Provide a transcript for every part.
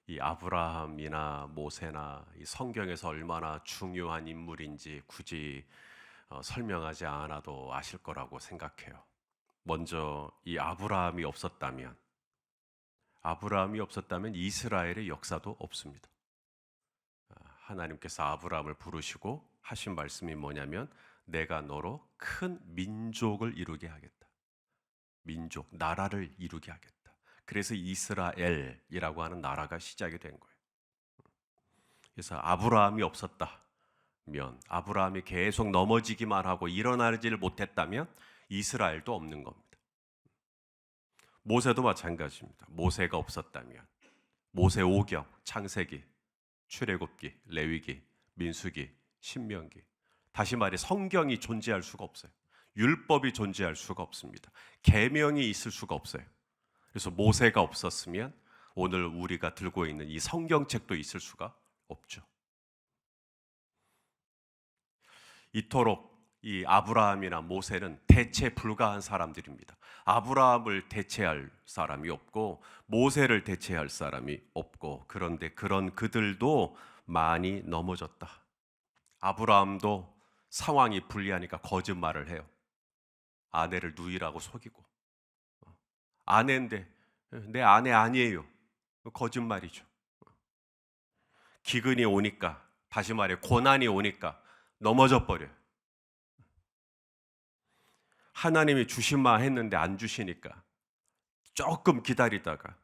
이 아브라함이나 모세나 이 성경에서 얼마나 중요한 인물인지 굳이 설명하지 않아도 아실 거라고 생각해요. 먼저 이 아브라함이 없었다면 이스라엘의 역사도 없습니다. 하나님께서 아브라함을 부르시고 하신 말씀이 뭐냐면 내가 너로 큰 민족을 이루게 하겠다. 민족, 나라를 이루게 하겠다. 그래서 이스라엘이라고 하는 나라가 시작이 된 거예요. 그래서 아브라함이 없었다면, 아브라함이 계속 넘어지기만 하고 일어나지를 못했다면 이스라엘도 없는 겁니다. 모세도 마찬가지입니다. 모세가 없었다면 모세 오경, 창세기, 출애굽기, 레위기, 민수기, 신명기, 다시 말해 성경이 존재할 수가 없어요. 율법이 존재할 수가 없습니다. 계명이 있을 수가 없어요. 그래서 모세가 없었으면 오늘 우리가 들고 있는 이 성경책도 있을 수가 없죠. 이토록 이 아브라함이나 모세는 대체 불가한 사람들입니다. 아브라함을 대체할 사람이 없고 모세를 대체할 사람이 없고, 그런데 그런 그들도 많이 넘어졌다. 아브라함도 상황이 불리하니까 거짓말을 해요. 아내를 누이라고 속이고, 아내인데 내 아내 아니에요. 거짓말이죠. 기근이 오니까, 다시 말해 고난이 오니까 넘어져 버려요. 하나님이 주시마 했는데 안 주시니까 조금 기다리다가,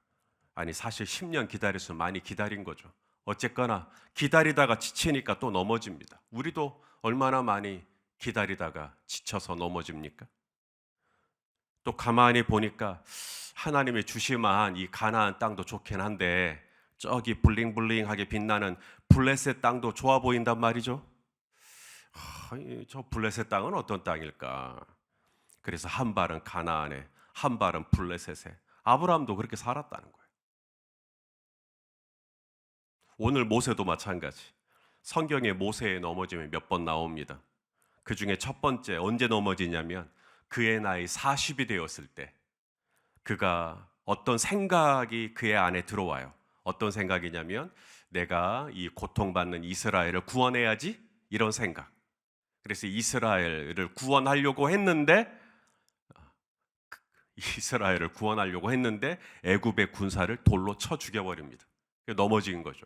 아니 사실 10년 기다려서 많이 기다린 거죠. 어쨌거나 기다리다가 지치니까 또 넘어집니다. 우리도 얼마나 많이 기다리다가 지쳐서 넘어집니까? 또 가만히 보니까 하나님의 주시마한 이 가나안 땅도 좋긴 한데 저기 블링블링하게 빛나는 블레셋 땅도 좋아 보인단 말이죠. 저 블레셋 땅은 어떤 땅일까? 그래서 한 발은 가나안에, 한 발은 블레셋에. 아브라함도 그렇게 살았다는 거예요. 오늘 모세도 마찬가지. 성경에 모세의 넘어짐이 몇 번 나옵니다. 그 중에 첫 번째, 언제 넘어지냐면 그의 나이 40이 되었을 때 그가 어떤 생각이 그의 안에 들어와요. 어떤 생각이냐면 내가 이 고통받는 이스라엘을 구원해야지, 이런 생각. 그래서 이스라엘을 구원하려고 했는데 애굽의 군사를 돌로 쳐 죽여버립니다. 넘어진 거죠.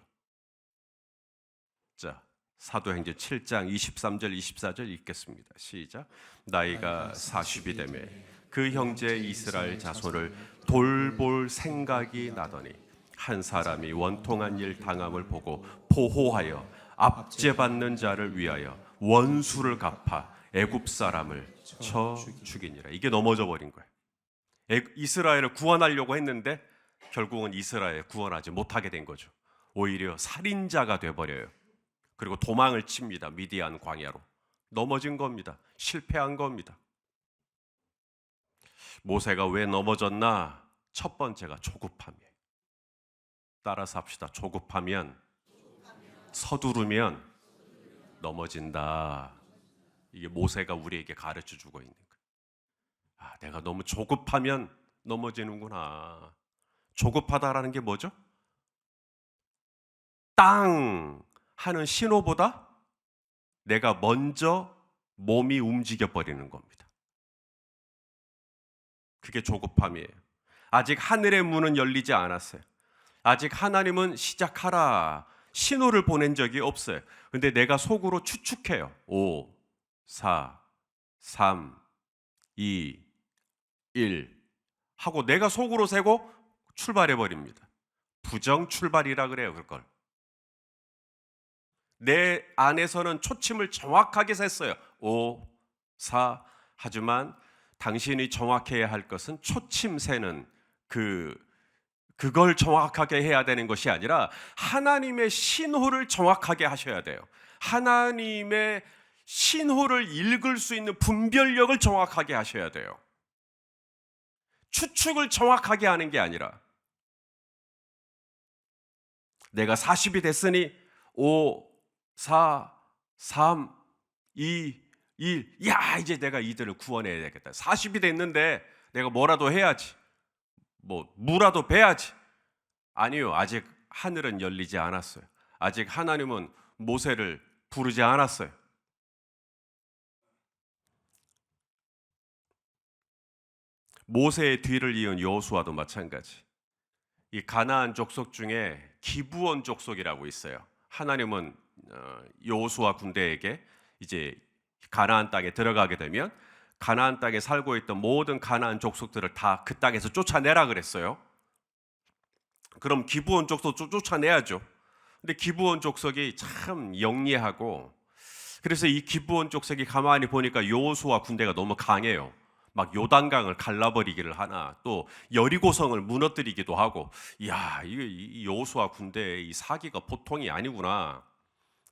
자, 사도행전 7장 23절 24절 읽겠습니다. 시작. 나이가 40이 되매 그 형제 이스라엘 자손을 돌볼 생각이 나더니 한 사람이 원통한 일 당함을 보고 보호하여 압제받는 자를 위하여 원수를 갚아 애굽 사람을 쳐 죽이니라. 이게 넘어져 버린 거예요. 이스라엘을 구원하려고 했는데 결국은 이스라엘 구원하지 못하게 된 거죠. 오히려 살인자가 돼버려요. 그리고 도망을 칩니다. 미디안 광야로. 넘어진 겁니다. 실패한 겁니다. 모세가 왜 넘어졌나? 첫 번째가 조급함이에요. 따라서 합시다. 조급하면, 서두르면 넘어진다. 이게 모세가 우리에게 가르쳐 주고 있는 거예요. 아, 내가 너무 조급하면 넘어지는구나. 조급하다라는 게 뭐죠? 땅 하는 신호보다 내가 먼저 몸이 움직여 버리는 겁니다. 그게 조급함이에요. 아직 하늘의 문은 열리지 않았어요. 아직 하나님은 시작하라 신호를 보낸 적이 없어요. 근데 내가 속으로 추측해요. 5, 4, 3, 2, 1 하고 내가 속으로 세고 출발해 버립니다. 부정 출발이라 그래요, 그걸. 내 안에서는 초침을 정확하게 셌어요. 5, 4. 하지만 당신이 정확해야 할 것은 초침 세는 그걸 정확하게 해야 되는 것이 아니라 하나님의 신호를 정확하게 하셔야 돼요. 하나님의 신호를 읽을 수 있는 분별력을 정확하게 하셔야 돼요. 추측을 정확하게 하는 게 아니라 내가 40이 됐으니 5, 4, 3, 2, 1. 야, 이제 내가 이들을 구원해야 되겠다. 40이 됐는데 내가 뭐라도 해야지. 뭐라도 베야지. 아니요. 아직 하늘은 열리지 않았어요. 아직 하나님은 모세를 부르지 않았어요. 모세의 뒤를 이은 여호수아도 마찬가지. 이 가나안 족속 중에 기브온 족속이라고 있어요. 하나님은 여호수아 군대에게 이제 가나안 땅에 들어가게 되면 가나안 땅에 살고 있던 모든 가나안 족속들을 다 그 땅에서 쫓아내라 그랬어요. 그럼 기브온 족속도 쫓아내야죠. 근데 기브온 족속이 참 영리하고, 그래서 이 기브온 족속이 가만히 보니까 여호수아 군대가 너무 강해요. 막 요단강을 갈라버리기를 하나, 또 여리고성을 무너뜨리기도 하고, 이야, 이 여호수아 군대의 이 사기가 보통이 아니구나.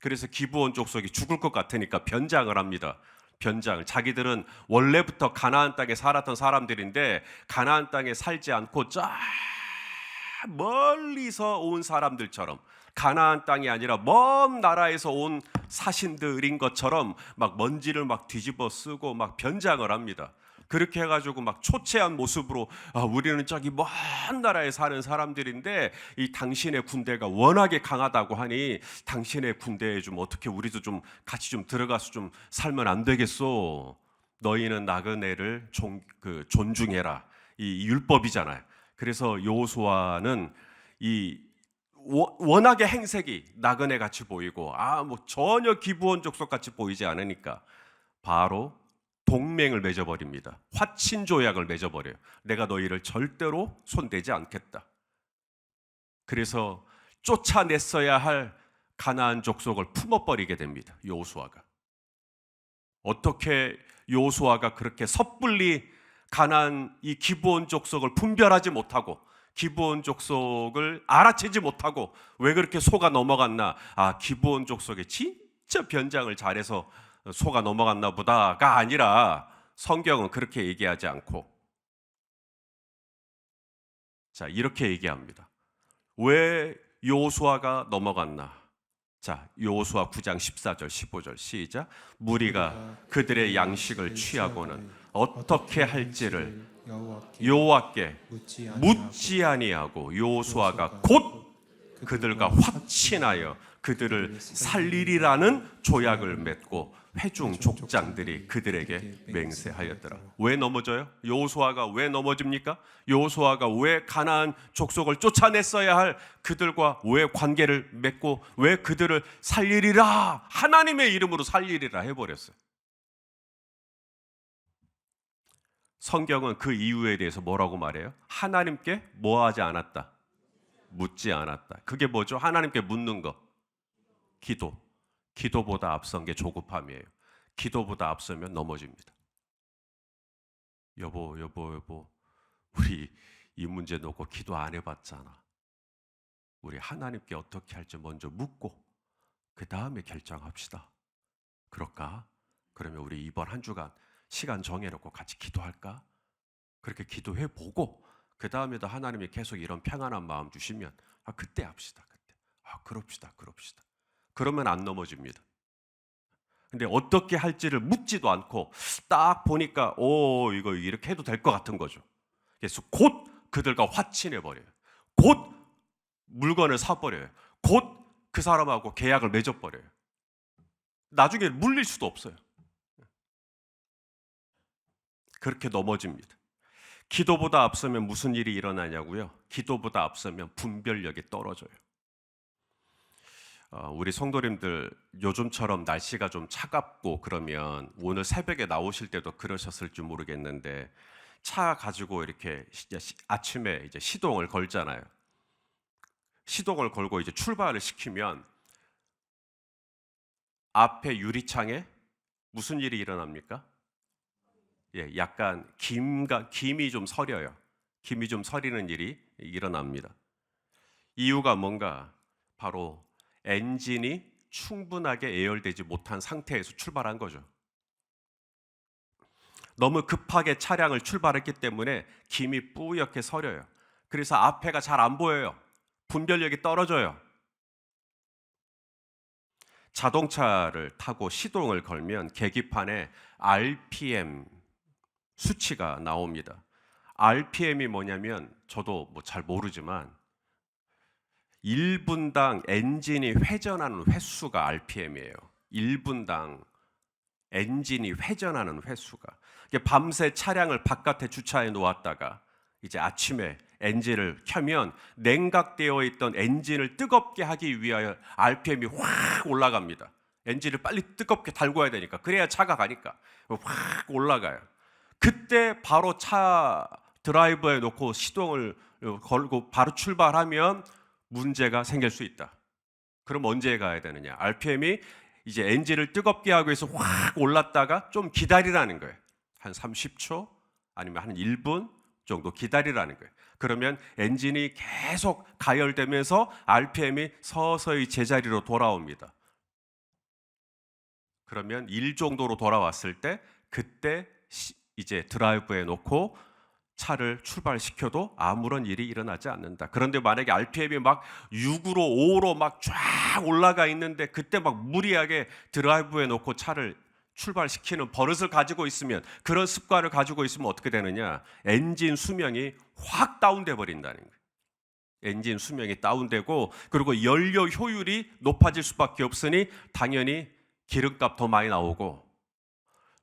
그래서 기브온 족속이 죽을 것 같으니까 변장을 합니다. 변장을. 자기들은 원래부터 가나안 땅에 살았던 사람들인데 가나안 땅에 살지 않고 저 멀리서 온 사람들처럼, 가나안 땅이 아니라 먼 나라에서 온 사신들인 것처럼 막 먼지를 막 뒤집어 쓰고 막 변장을 합니다. 그렇게 해가지고 막 초췌한 모습으로 우리는 저기 먼 나라에 사는 사람들인데 이 당신의 군대가 워낙에 강하다고 하니 당신의 군대에 좀 어떻게 우리도 좀 같이 좀 들어가서 좀 살면 안 되겠소? 너희는 나그네를 존중해라. 이 율법이잖아요. 그래서 여호수아는 이 워낙에 행색이 나그네 같이 보이고 뭐 전혀 기브온 족속 같이 보이지 않으니까 바로 동맹을 맺어버립니다. 화친 조약을 맺어버려요. 내가 너희를 절대로 손대지 않겠다. 그래서 쫓아냈어야 할 가나안 족속을 품어버리게 됩니다. 여호수아가. 어떻게 여호수아가 그렇게 섣불리 가나안 이 기브온 족속을 분별하지 못하고 기브온 족속을 알아채지 못하고 왜 그렇게 속아 넘어갔나? 기브온 족속이 진짜 변장을 잘해서 속아 넘어갔나 보다가 아니라, 성경은 그렇게 얘기하지 않고 자, 이렇게 얘기합니다. 왜 여호수아가 넘어갔나? 자, 여호수아 9장 14절 15절 시작. 무리가 그들의 양식을 취하고는 어떻게 할지를 여호와께 묻지 아니하고 여호수아가 곧 그들과 확친하여 그들을 살리리라는 조약을 맺고 회중 족장들이 그들에게 맹세하였더라. 왜 넘어져요? 여호수아가 왜 넘어집니까? 여호수아가 왜 가나안 족속을 쫓아냈어야 할 그들과 왜 관계를 맺고 왜 그들을 살리리라, 하나님의 이름으로 살리리라 해버렸어요. 성경은 그 이유에 대해서 뭐라고 말해요? 하나님께 뭐 하지 않았다? 묻지 않았다. 그게 뭐죠? 하나님께 묻는 거. 기도. 기도보다 앞선 게 조급함이에요. 기도보다 앞서면 넘어집니다. 여보, 우리 이 문제 놓고 기도 안 해봤잖아. 우리 하나님께 어떻게 할지 먼저 묻고 그 다음에 결정합시다. 그럴까? 그러면 우리 이번 한 주간 시간 정해놓고 같이 기도할까? 그렇게 기도해보고 그 다음에도 하나님이 계속 이런 평안한 마음 주시면 그때 합시다. 그때. 그럽시다. 그러면 안 넘어집니다. 근데 어떻게 할지를 묻지도 않고 딱 보니까 이거 이렇게 해도 될 것 같은 거죠. 그래서 곧 그들과 화친해버려요. 곧 물건을 사버려요. 곧 그 사람하고 계약을 맺어버려요. 나중에 물릴 수도 없어요. 그렇게 넘어집니다. 기도보다 앞서면 무슨 일이 일어나냐고요? 기도보다 앞서면 분별력이 떨어져요. 우리 성도님들 요즘처럼 날씨가 좀 차갑고 그러면 오늘 새벽에 나오실 때도 그러셨을지 모르겠는데 차 가지고 이렇게 아침에 이제 시동을 걸잖아요. 시동을 걸고 이제 출발을 시키면 앞에 유리창에 무슨 일이 일어납니까? 약간 김이 좀 서려요. 김이 좀 서리는 일이 일어납니다. 이유가 뭔가? 바로 엔진이 충분하게 예열되지 못한 상태에서 출발한 거죠. 너무 급하게 차량을 출발했기 때문에 김이 뿌옇게 서려요. 그래서 앞에가 잘 안 보여요. 분별력이 떨어져요. 자동차를 타고 시동을 걸면 계기판에 RPM 수치가 나옵니다. RPM이 뭐냐면 저도 잘 모르지만 1분당 엔진이 회전하는 횟수가 RPM이에요. 1분당 엔진이 회전하는 횟수가. 밤새 차량을 바깥에 주차해 놓았다가 이제 아침에 엔진을 켜면 냉각되어 있던 엔진을 뜨겁게 하기 위하여 RPM이 확 올라갑니다. 엔진을 빨리 뜨겁게 달궈야 되니까. 그래야 차가 가니까 확 올라가요. 그때 바로 차 드라이버에 놓고 시동을 걸고 바로 출발하면 문제가 생길 수 있다. 그럼 언제 가야 되느냐? RPM이 이제 엔진을 뜨겁게 하기 위해서 확 올랐다가 좀 기다리라는 거예요. 한 30초 아니면 한 1분 정도 기다리라는 거예요. 그러면 엔진이 계속 가열되면서 RPM이 서서히 제자리로 돌아옵니다. 그러면 1 정도로 돌아왔을 때 그때 이제 드라이브에 놓고 차를 출발시켜도 아무런 일이 일어나지 않는다. 그런데 만약에 RPM이 막 6으로 5로 막 쫙 올라가 있는데 그때 막 무리하게 드라이브에 놓고 차를 출발시키는 버릇을 가지고 있으면, 그런 습관을 가지고 있으면 어떻게 되느냐? 엔진 수명이 확 다운돼 버린다는 거예요. 엔진 수명이 다운되고, 그리고 연료 효율이 높아질 수밖에 없으니 당연히 기름값 더 많이 나오고,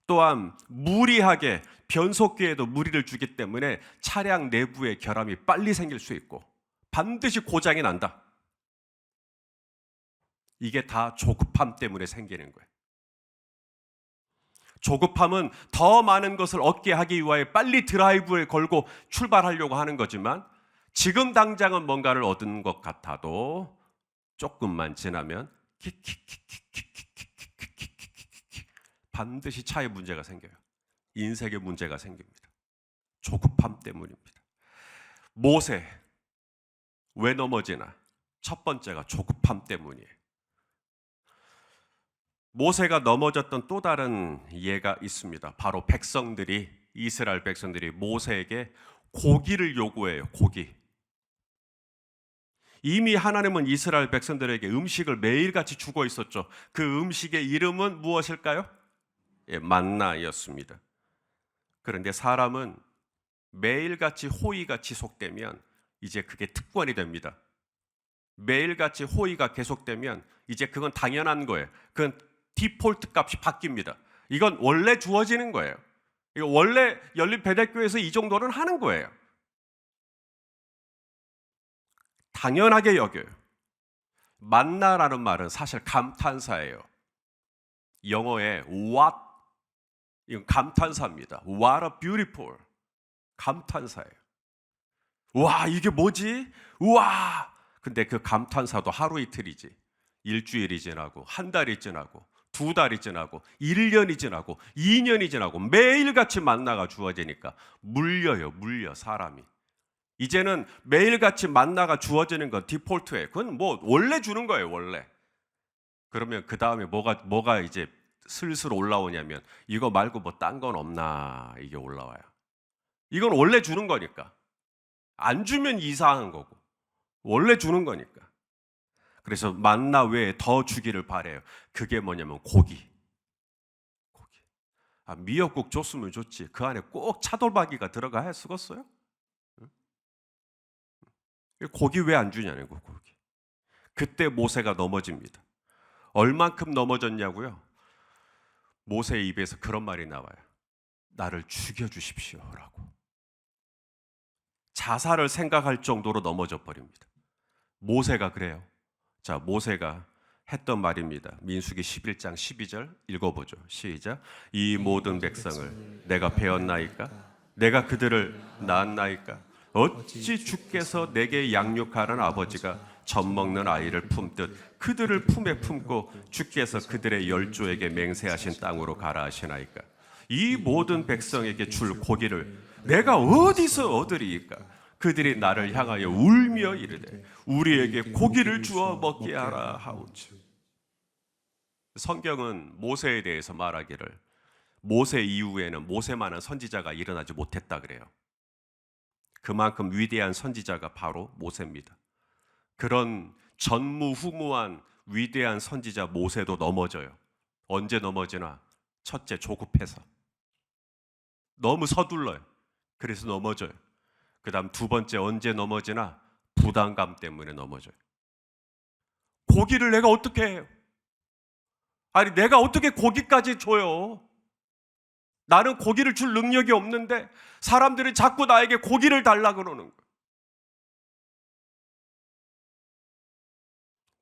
또한 무리하게 변속기에도 무리를 주기 때문에 차량 내부에 결함이 빨리 생길 수 있고 반드시 고장이 난다. 이게 다 조급함 때문에 생기는 거예요. 조급함은 더 많은 것을 얻게 하기 위하여 빨리 드라이브를 걸고 출발하려고 하는 거지만, 지금 당장은 뭔가를 얻은 것 같아도 조금만 지나면 반드시 차에 문제가 생겨요. 인생에 문제가 생깁니다. 조급함 때문입니다. 모세 왜 넘어지나? 첫 번째가 조급함 때문이에요. 모세가 넘어졌던 또 다른 예가 있습니다. 바로 이스라엘 백성들이 모세에게 고기를 요구해요. 고기. 이미 하나님은 이스라엘 백성들에게 음식을 매일같이 주고 있었죠. 그 음식의 이름은 무엇일까요? 만나였습니다. 그런데 사람은 매일같이 호의가 지속되면 이제 그게 특권이 됩니다. 매일같이 호의가 계속되면 이제 그건 당연한 거예요. 그건 디폴트 값이 바뀝니다. 이건 원래 주어지는 거예요. 이거 원래 열린 베델교회에서 이 정도는 하는 거예요. 당연하게 여겨요. 만나라는 말은 사실 감탄사예요. 영어에 what, 이건 감탄사입니다. What a beautiful, 감탄사예요. 와, 이게 뭐지? 우와! 근데 그 감탄사도 하루 이틀이지. 일주일이 지나고, 한 달이 지나고, 2달이 지나고, 1년이 지나고, 2년이 지나고, 매일같이 만나가 주어지니까 물려 사람이. 이제는 매일같이 만나가 주어지는 건 디폴트예요. 그건 뭐 원래 주는 거예요, 원래. 그러면 그 다음에 뭐가 이제 슬슬 올라오냐면, 이거 말고 뭐 딴 건 없나, 이게 올라와요. 이건 원래 주는 거니까. 안 주면 이상한 거고, 원래 주는 거니까. 그래서 만나 외에 더 주기를 바래요. 그게 뭐냐면 고기. 미역국 줬으면 좋지. 그 안에 꼭 차돌박이가 들어가야 쓰겠어요? 고기 왜 안 주냐는 거, 고기. 그때 모세가 넘어집니다. 얼만큼 넘어졌냐고요? 모세의 입에서 그런 말이 나와요. 나를 죽여주십시오라고. 자살을 생각할 정도로 넘어져 버립니다. 모세가 그래요. 자, 모세가 했던 말입니다. 민수기 11장 12절 읽어보죠. 시작. 이 모든 백성을 내가 배웠나이까? 내가 그들을 낳았나이까? 어찌 주께서 내게 양육하는 아버지가 젖 먹는 아이를 품듯 그들을 품에 품고 주께서 그들의 열조에게 맹세하신 땅으로 가라 하시나이까? 이 모든 백성에게 줄 고기를 내가 어디서 얻으리이까? 그들이 나를 향하여 울며 이르되 우리에게 고기를 주어 먹게 하라 하오니. 성경은 모세에 대해서 말하기를 모세 이후에는 모세만한 선지자가 일어나지 못했다 그래요. 그만큼 위대한 선지자가 바로 모세입니다. 그런 전무후무한 위대한 선지자 모세도 넘어져요. 언제 넘어지나? 첫째, 조급해서. 너무 서둘러요. 그래서 넘어져요. 그 다음 두 번째, 언제 넘어지나? 부담감 때문에 넘어져요. 고기를 내가 어떻게 해요? 아니, 내가 어떻게 고기까지 줘요? 나는 고기를 줄 능력이 없는데 사람들이 자꾸 나에게 고기를 달라 그러는 거예요.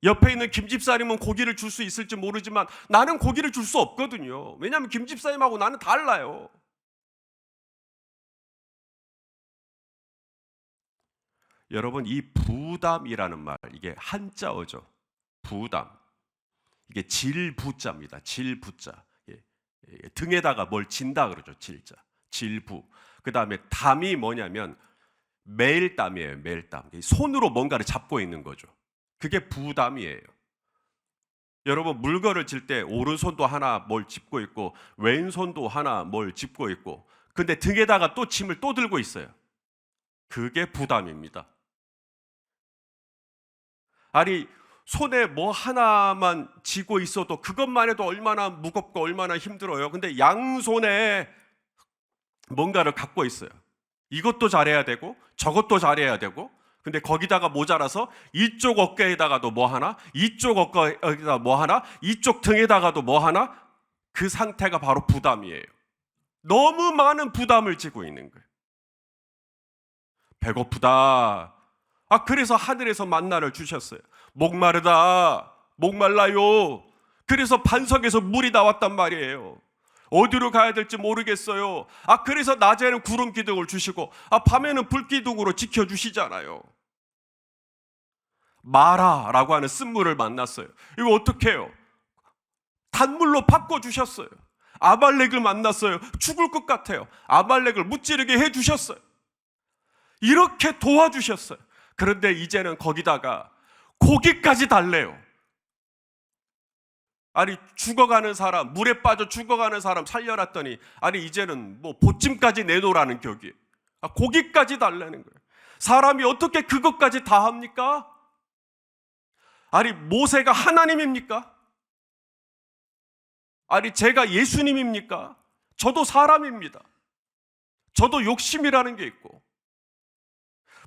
옆에 있는 김 집사님은 고기를 줄 수 있을지 모르지만 나는 고기를 줄 수 없거든요. 왜냐하면 김 집사님하고 나는 달라요. 여러분, 이 부담이라는 말, 이게 한자어죠. 부담. 이게 질부자입니다. 질부자. 등에다가 뭘 진다 그러죠. 질자. 질부. 그 다음에 담이 뭐냐면 매일담이에요. 매일담. 손으로 뭔가를 잡고 있는 거죠. 그게 부담이에요. 여러분, 물건을 질 때 오른손도 하나 뭘 짚고 있고 왼손도 하나 뭘 짚고 있고, 근데 등에다가 또 짐을 또 들고 있어요. 그게 부담입니다. 아니, 손에 뭐 하나만 쥐고 있어도 그것만 해도 얼마나 무겁고 얼마나 힘들어요. 근데 양손에 뭔가를 갖고 있어요. 이것도 잘해야 되고 저것도 잘해야 되고, 근데 거기다가 모자라서 이쪽 어깨에다가도 뭐 하나, 이쪽 어깨에다가 뭐 하나, 이쪽 등에다가도 뭐 하나, 그 상태가 바로 부담이에요. 너무 많은 부담을 지고 있는 거예요. 배고프다. 그래서 하늘에서 만나를 주셨어요. 목마르다. 목말라요. 그래서 반석에서 물이 나왔단 말이에요. 어디로 가야 될지 모르겠어요. 그래서 낮에는 구름 기둥을 주시고 밤에는 불 기둥으로 지켜주시잖아요. 마라라고 하는 쓴물을 만났어요. 이거 어떻게 해요? 단물로 바꿔주셨어요. 아말렉을 만났어요. 죽을 것 같아요. 아말렉을 무찌르게 해주셨어요. 이렇게 도와주셨어요. 그런데 이제는 거기다가 고기까지 달래요. 아니, 죽어가는 사람, 물에 빠져 죽어가는 사람 살려놨더니 아니 이제는 뭐 보찜까지 내놓으라는 격이에요. 고기까지 달라는 거예요. 사람이 어떻게 그것까지 다 합니까? 아니, 모세가 하나님입니까? 아니, 제가 예수님입니까? 저도 사람입니다. 저도 욕심이라는 게 있고,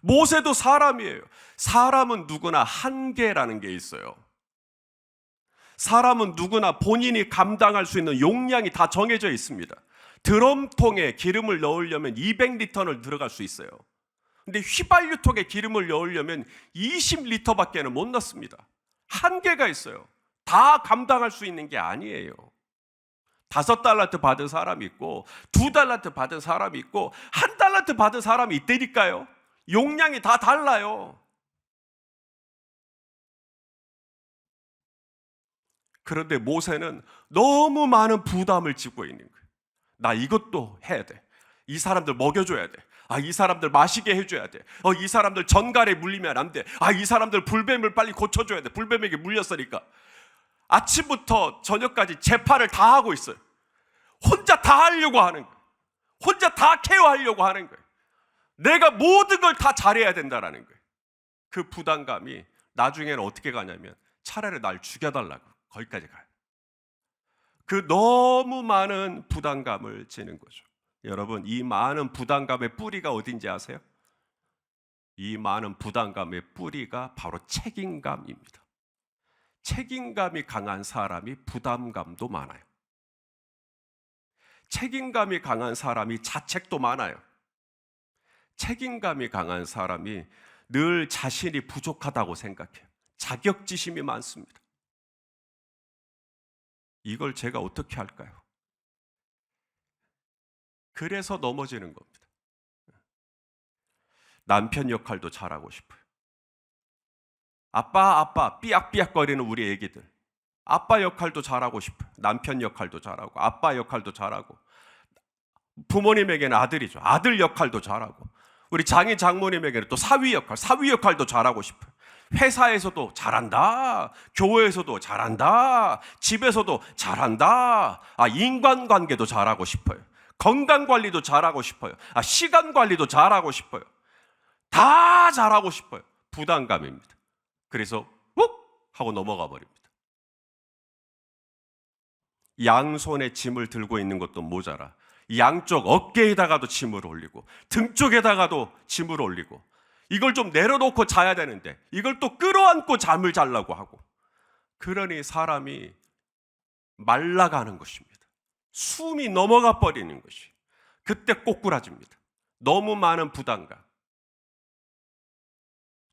모세도 사람이에요. 사람은 누구나 한계라는 게 있어요. 사람은 누구나 본인이 감당할 수 있는 용량이 다 정해져 있습니다. 드럼통에 기름을 넣으려면 200리터를 들어갈 수 있어요. 근데 휘발유통에 기름을 넣으려면 20리터밖에 못 넣습니다. 한계가 있어요. 다 감당할 수 있는 게 아니에요. 5달란트 받은 사람이 있고 2달란트 받은 사람이 있고 1달란트 받은 사람이 있다니까요. 용량이 다 달라요. 그런데 모세는 너무 많은 부담을 지고 있는 거예요. 나 이것도 해야 돼. 이 사람들 먹여줘야 돼. 이 사람들 마시게 해줘야 돼. 이 사람들 전갈에 물리면 안 돼. 이 사람들 불뱀을 빨리 고쳐줘야 돼. 불뱀에게 물렸으니까. 아침부터 저녁까지 재판을 다 하고 있어요. 혼자 다 하려고 하는 거예요. 혼자 다 케어하려고 하는 거예요. 내가 모든 걸 다 잘해야 된다는 거예요. 그 부담감이 나중에는 어떻게 가냐면 차라리 날 죽여달라고 거기까지 가요. 그 너무 많은 부담감을 지는 거죠. 여러분, 이 많은 부담감의 뿌리가 어딘지 아세요? 이 많은 부담감의 뿌리가 바로 책임감입니다. 책임감이 강한 사람이 부담감도 많아요. 책임감이 강한 사람이 자책도 많아요. 책임감이 강한 사람이 늘 자신이 부족하다고 생각해요. 자격지심이 많습니다. 이걸 제가 어떻게 할까요? 그래서 넘어지는 겁니다. 남편 역할도 잘하고 싶어요. 아빠 삐약삐약거리는 우리 애기들, 아빠 역할도 잘하고 싶어요. 남편 역할도 잘하고 아빠 역할도 잘하고, 부모님에게는 아들이죠. 아들 역할도 잘하고, 우리 장인 장모님에게는 또 사위 역할도 잘하고 싶어요. 회사에서도 잘한다, 교회에서도 잘한다, 집에서도 잘한다, 인간관계도 잘하고 싶어요. 건강관리도 잘하고 싶어요. 시간관리도 잘하고 싶어요. 다 잘하고 싶어요. 부담감입니다. 그래서 욱 하고 넘어가 버립니다. 양손에 짐을 들고 있는 것도 모자라 양쪽 어깨에다가도 짐을 올리고 등 쪽에다가도 짐을 올리고, 이걸 좀 내려놓고 자야 되는데 이걸 또 끌어안고 잠을 자려고 하고, 그러니 사람이 말라가는 것입니다. 숨이 넘어가 버리는 것이. 그때 꼬꾸라집니다. 너무 많은 부담감.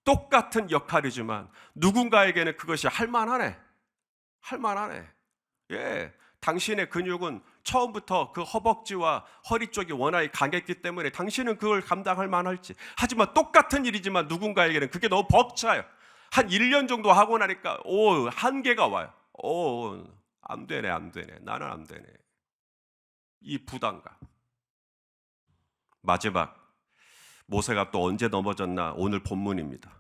똑같은 역할이지만 누군가에게는 그것이 할만하네. 예, 당신의 근육은 처음부터 그 허벅지와 허리 쪽이 워낙 강했기 때문에 당신은 그걸 감당할 만할지. 하지만 똑같은 일이지만 누군가에게는 그게 너무 벅차요. 한 1년 정도 하고 나니까 한계가 와요. 안 되네. 나는 안 되네. 이 부담감. 마지막, 모세가 또 언제 넘어졌나? 오늘 본문입니다.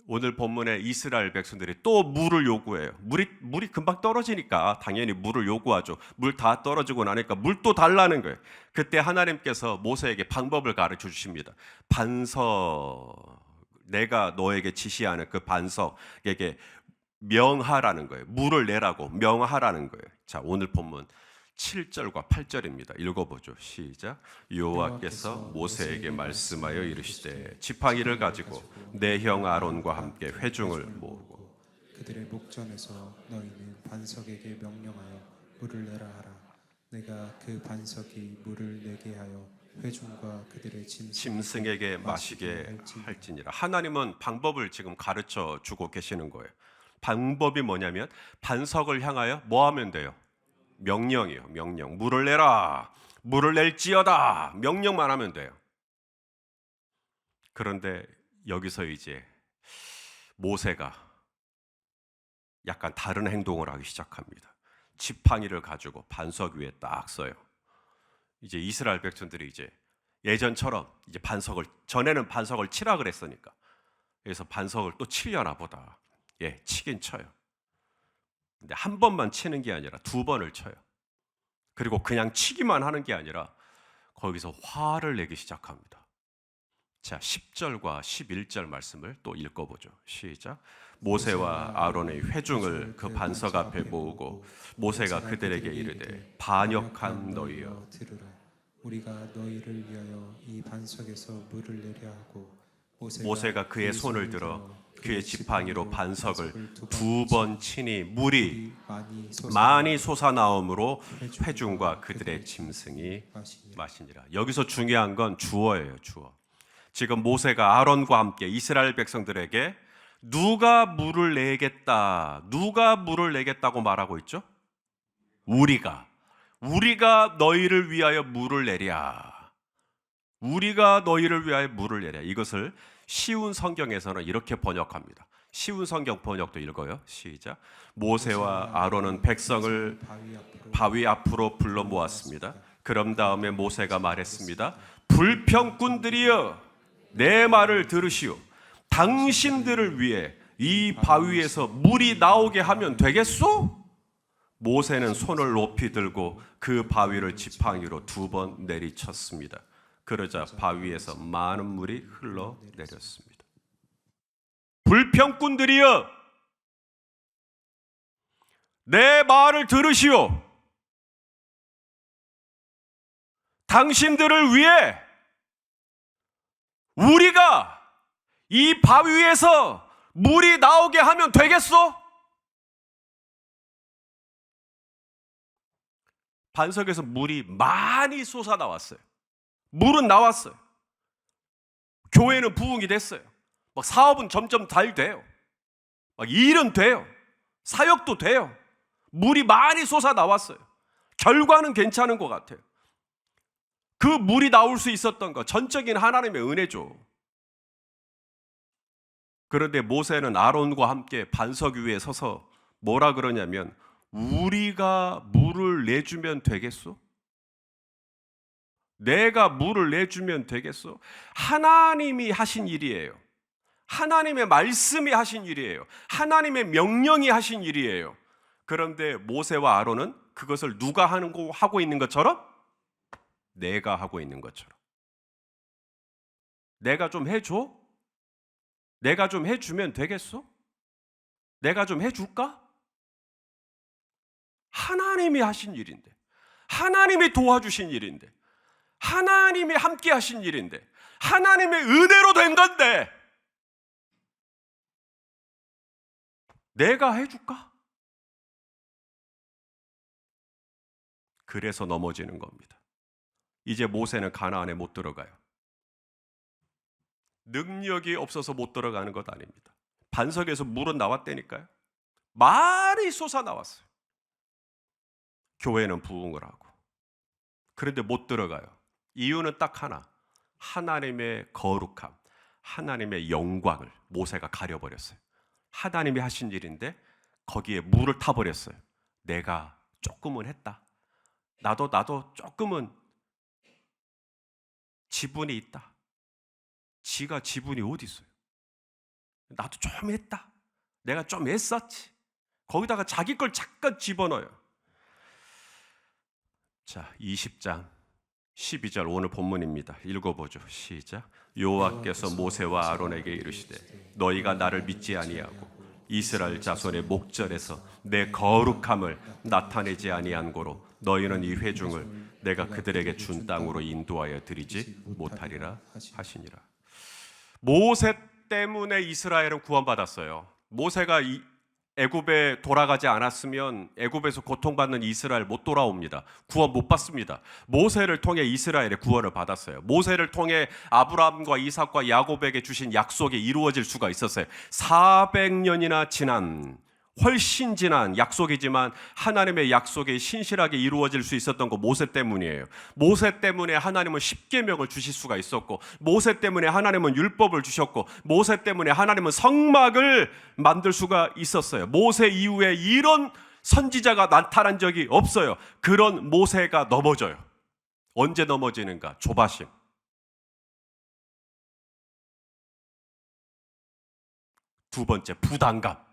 오늘 본문에 이스라엘 백성들이 또 물을 요구해요. 물이 금방 떨어지니까 당연히 물을 요구하죠. 물 다 떨어지고 나니까 물 또 달라는 거예요. 그때 하나님께서 모세에게 방법을 가르쳐 주십니다. 내가 너에게 지시하는 그 반석에게 명하라는 거예요. 물을 내라고 명하라는 거예요. 자, 오늘 본문 7절과 8절입니다. 읽어보죠. 시작. 여호와께서 모세에게 말씀하여 이르시되 지팡이를 가지고 내 형 아론과 함께 회중을 모으고 그들의 목전에서 너희는 반석에게 명령하여 물을 내라 하라. 내가 그 반석이 물을 내게 하여 회중과 그들의 짐승에게 마시게 할지니라. 하나님은 방법을 지금 가르쳐 주고 계시는 거예요. 방법이 뭐냐면 반석을 향하여 뭐 하면 돼요? 명령이요. 명령. 물을 내라. 물을 낼지어다. 명령만 하면 돼요. 그런데 여기서 이제 모세가 약간 다른 행동을 하기 시작합니다. 지팡이를 가지고 반석 위에 딱 서요. 이제 이스라엘 백성들이 이제 예전처럼 이제 전에는 반석을 치라 그랬으니까 그래서 반석을 또 치려나 보다. 예, 치긴 쳐요. 근데 한 번만 치는 게 아니라 두 번을 쳐요. 그리고 그냥 치기만 하는 게 아니라 거기서 화를 내기 시작합니다. 자, 10절과 11절 말씀을 또 읽어보죠. 시작. 모세와 아론의 회중을 그 반석 앞에 모으고 모세가 그들에게 이르되 반역한 너희여 들으라. 우리가 너희를 위하여 이 반석에서 물을 내려 하고 모세가 그의 손을 들어 그의 지팡이로 반석을 두 번 치니 물이 많이 솟아나오므로 회중과 그들의 짐승이 마시니라. 여기서 중요한 건 주어예요. 주어. 지금 모세가 아론과 함께 이스라엘 백성들에게 누가 물을 내겠다고 말하고 있죠? 우리가 너희를 위하여 물을 내랴. 우리가 너희를 위하여 물을 내랴. 이것을 쉬운 성경에서는 이렇게 번역합니다. 쉬운 성경 번역도 읽어요. 시작. 모세와 아론은 백성을 바위 앞으로 불러 모았습니다. 그런 다음에 모세가 말했습니다. 불평꾼들이여, 내 말을 들으시오. 당신들을 위해 이 바위에서 물이 나오게 하면 되겠소? 모세는 손을 높이 들고 그 바위를 지팡이로 두 번 내리쳤습니다. 그러자 바위에서 많은 물이 흘러내렸습니다. 불평꾼들이여, 내 말을 들으시오. 당신들을 위해 우리가 이 바위에서 물이 나오게 하면 되겠소? 반석에서 물이 많이 솟아나왔어요. 물은 나왔어요. 교회는 부흥이 됐어요. 막 사업은 점점 잘 돼요. 막 일은 돼요. 사역도 돼요. 물이 많이 솟아나왔어요. 결과는 괜찮은 것 같아요. 그 물이 나올 수 있었던 것, 전적인 하나님의 은혜죠. 그런데 모세는 아론과 함께 반석 위에 서서 뭐라 그러냐면 우리가 물을 내주면 되겠소? 내가 물을 내주면 되겠소? 하나님이 하신 일이에요. 하나님의 말씀이 하신 일이에요. 하나님의 명령이 하신 일이에요. 그런데 모세와 아론은 그것을 누가 하고 있는 것처럼? 내가 하고 있는 것처럼. 내가 좀 해줘? 내가 좀 해주면 되겠소? 내가 좀 해줄까? 하나님이 하신 일인데, 하나님이 도와주신 일인데, 하나님이 함께 하신 일인데, 하나님의 은혜로 된 건데 내가 해줄까? 그래서 넘어지는 겁니다. 이제 모세는 가나안에 못 들어가요. 능력이 없어서 못 들어가는 것 아닙니다. 반석에서 물은 나왔다니까요. 많이 솟아나왔어요. 교회는 부흥을 하고. 그런데 못 들어가요. 이유는 딱 하나. 하나님의 거룩함, 하나님의 영광을 모세가 가려버렸어요. 하나님이 하신 일인데 거기에 물을 타버렸어요. 내가 조금은 했다. 나도 조금은 지분이 있다. 지가 지분이 어디 있어요? 나도 좀 했다. 내가 좀 했었지. 거기다가 자기 걸 잠깐 집어넣어요. 자, 20장 12절 오늘 본문입니다. 읽어보죠. 시작. 여호와께서 모세와 아론에게 이르시되 너희가 나를 믿지 아니하고 이스라엘 자손의 목전에서 내 거룩함을 나타내지 아니한 고로 너희는 이 회중을 내가 그들에게 준 땅으로 인도하여 드리지 못하리라 하시니라. 모세 때문에 이스라엘은 구원받았어요. 모세가 애굽에 돌아가지 않았으면 애굽에서 고통받는 이스라엘 못 돌아옵니다. 구원 못 받습니다. 모세를 통해 이스라엘의 구원을 받았어요. 모세를 통해 아브라함과 이삭과 야곱에게 주신 약속이 이루어질 수가 있었어요. 400년이나 지난, 훨씬 지난 약속이지만 하나님의 약속이 신실하게 이루어질 수 있었던 거 모세 때문이에요. 모세 때문에 하나님은 십계명을 주실 수가 있었고, 모세 때문에 하나님은 율법을 주셨고, 모세 때문에 하나님은 성막을 만들 수가 있었어요. 모세 이후에 이런 선지자가 나타난 적이 없어요. 그런 모세가 넘어져요. 언제 넘어지는가? 조바심. 두 번째, 부담감.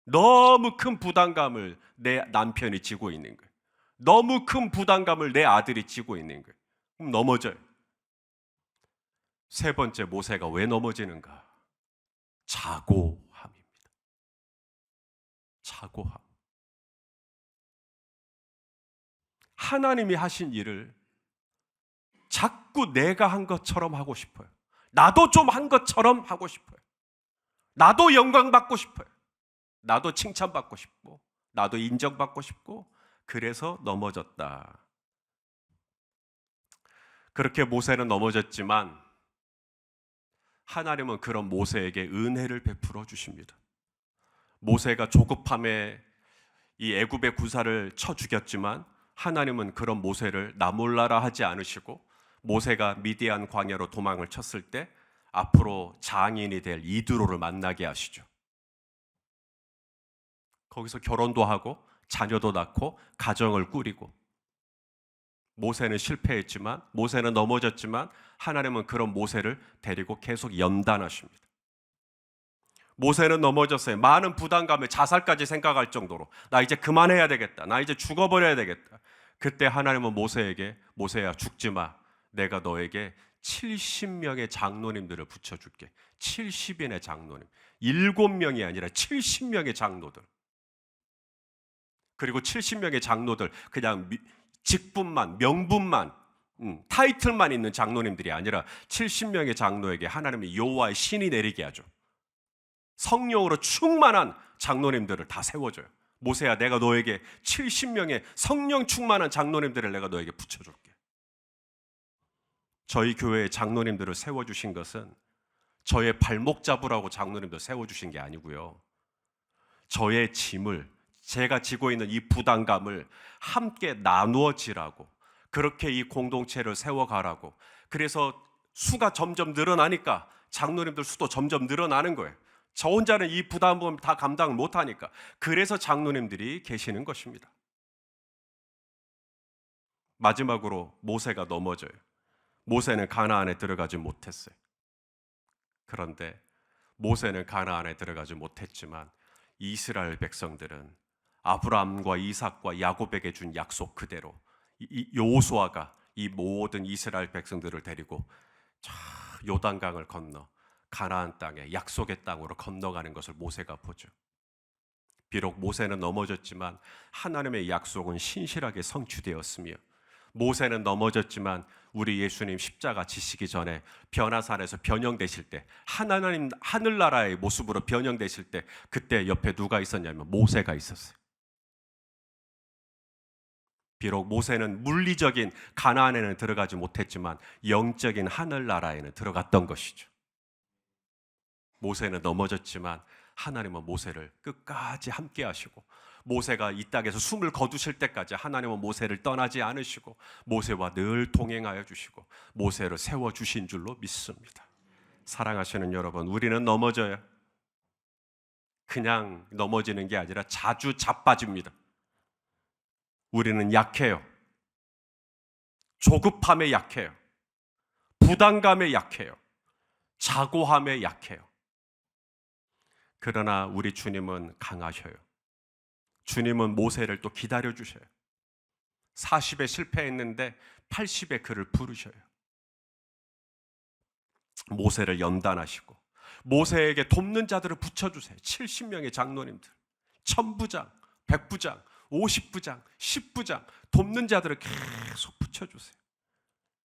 너무 큰 부담감을 내 남편이 지고 있는 거예요. 너무 큰 부담감을 내 아들이 지고 있는 거예요. 그럼 넘어져요. 세 번째, 모세가 왜 넘어지는가? 자고함입니다. 자고함. 하나님이 하신 일을 자꾸 내가 한 것처럼 하고 싶어요. 나도 좀 한 것처럼 하고 싶어요. 나도 영광 받고 싶어요. 나도 칭찬받고 싶고, 나도 인정받고 싶고, 그래서 넘어졌다. 그렇게 모세는 넘어졌지만 하나님은 그런 모세에게 은혜를 베풀어 주십니다. 모세가 조급함에 이 애굽의 구사를 쳐 죽였지만 하나님은 그런 모세를 나 몰라라 하지 않으시고, 모세가 미디안 광야로 도망을 쳤을 때 앞으로 장인이 될 이드로를 만나게 하시죠. 거기서 결혼도 하고 자녀도 낳고 가정을 꾸리고, 모세는 실패했지만, 모세는 넘어졌지만 하나님은 그런 모세를 데리고 계속 연단하십니다. 모세는 넘어졌어요. 많은 부담감에 자살까지 생각할 정도로 나 이제 그만해야 되겠다. 나 이제 죽어버려야 되겠다. 그때 하나님은 모세에게 모세야 죽지 마. 내가 너에게 70명의 장로님들을 붙여줄게. 70인의 장로님. 7명이 아니라 70명의 장로들. 그리고 70명의 장로들, 그냥 직분만, 명분만, 타이틀만 있는 장로님들이 아니라 70명의 장로에게 하나님의 여호와의 신이 내리게 하죠. 성령으로 충만한 장로님들을 다 세워줘요. 모세야, 내가 너에게 70명의 성령 충만한 장로님들을 내가 너에게 붙여줄게. 저희 교회의 장로님들을 세워주신 것은 저의 발목 잡으라고 장로님들 세워주신 게 아니고요. 저의 짐을, 제가 지고 있는 이 부담감을 함께 나누어 지라고, 그렇게 이 공동체를 세워가라고. 그래서 수가 점점 늘어나니까 장로님들 수도 점점 늘어나는 거예요. 저 혼자는 이 부담을 다 감당을 못하니까. 그래서 장로님들이 계시는 것입니다. 마지막으로 모세가 넘어져요. 모세는 가나안에 들어가지 못했어요. 그런데 모세는 가나안에 들어가지 못했지만 이스라엘 백성들은 아브라함과 이삭과 야곱에게 준 약속 그대로 여호수아가 이 모든 이스라엘 백성들을 데리고 요단강을 건너 가나안 땅에, 약속의 땅으로 건너가는 것을 모세가 보죠. 비록 모세는 넘어졌지만 하나님의 약속은 신실하게 성취되었으며, 모세는 넘어졌지만 우리 예수님 십자가 지시기 전에 변화산에서 변형되실 때, 하나님 하늘나라의 모습으로 변형되실 때, 그때 옆에 누가 있었냐면 모세가 있었어요. 비록 모세는 물리적인 가나안에는 들어가지 못했지만 영적인 하늘나라에는 들어갔던 것이죠. 모세는 넘어졌지만 하나님은 모세를 끝까지 함께 하시고, 모세가 이 땅에서 숨을 거두실 때까지 하나님은 모세를 떠나지 않으시고 모세와 늘 동행하여 주시고 모세를 세워주신 줄로 믿습니다. 사랑하시는 여러분, 우리는 넘어져요. 그냥 넘어지는 게 아니라 자주 자빠집니다. 우리는 약해요. 조급함에 약해요. 부담감에 약해요. 자고함에 약해요. 그러나 우리 주님은 강하셔요. 주님은 모세를 또 기다려 주셔요. 40에 실패했는데 80에 그를 부르셔요. 모세를 연단하시고 모세에게 돕는 자들을 붙여주세요. 70명의 장로님들, 1000부장, 100부장, 50부장, 10부장 돕는 자들을 계속 붙여주세요.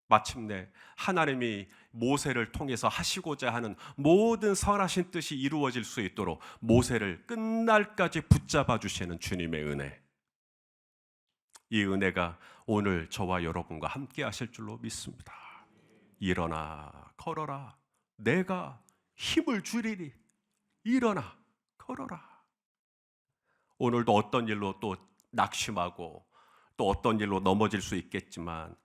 마침내 하나님이 모세를 통해서 하시고자 하는 모든 선하신 뜻이 이루어질 수 있도록 모세를 끝날까지 붙잡아 주시는 주님의 은혜, 이 은혜가 오늘 저와 여러분과 함께 하실 줄로 믿습니다. 일어나 걸어라, 내가 힘을 주리니 일어나 걸어라. 오늘도 어떤 일로 또 낙심하고 또 어떤 일로 넘어질 수 있겠지만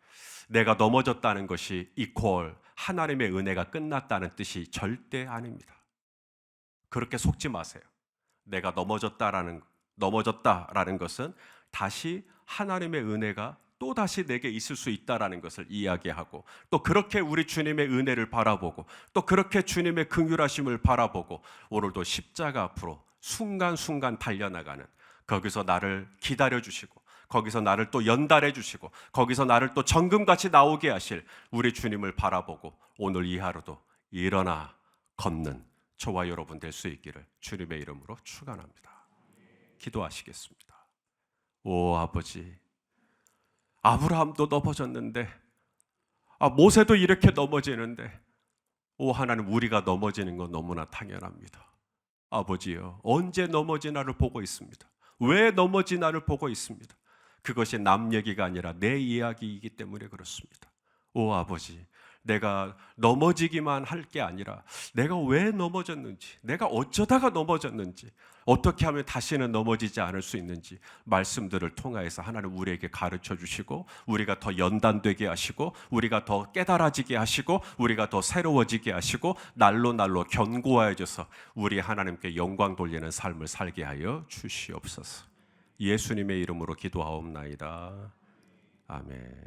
내가 넘어졌다는 것이 이퀄 하나님의 은혜가 끝났다는 뜻이 절대 아닙니다. 그렇게 속지 마세요. 내가 넘어졌다라는 것은 다시 하나님의 은혜가 또 다시 내게 있을 수 있다라는 것을 이야기하고, 또 그렇게 우리 주님의 은혜를 바라보고 또 그렇게 주님의 긍휼하심을 바라보고 오늘도 십자가 앞으로 순간순간 달려나가는, 거기서 나를 기다려주시고 거기서 나를 또 연달해 주시고 거기서 나를 또 정금같이 나오게 하실 우리 주님을 바라보고 오늘 이 하루도 일어나 걷는 저와 여러분 될 수 있기를 주님의 이름으로 축원합니다. 기도하시겠습니다. 오 아버지, 아브라함도 넘어졌는데, 모세도 이렇게 넘어지는데, 오 하나님, 우리가 넘어지는 건 너무나 당연합니다. 아버지여, 언제 넘어지나를 보고 있습니다. 왜 넘어지나를 보고 있습니다. 그것이 남 얘기가 아니라 내 이야기이기 때문에 그렇습니다. 오 아버지, 내가 넘어지기만 할 게 아니라 내가 왜 넘어졌는지, 내가 어쩌다가 넘어졌는지, 어떻게 하면 다시는 넘어지지 않을 수 있는지 말씀들을 통하여서 하나님 우리에게 가르쳐 주시고, 우리가 더 연단되게 하시고, 우리가 더 깨달아지게 하시고, 우리가 더 새로워지게 하시고, 날로 날로 견고해져서 우리 하나님께 영광 돌리는 삶을 살게 하여 주시옵소서. 예수님의 이름으로 기도하옵나이다. 아멘.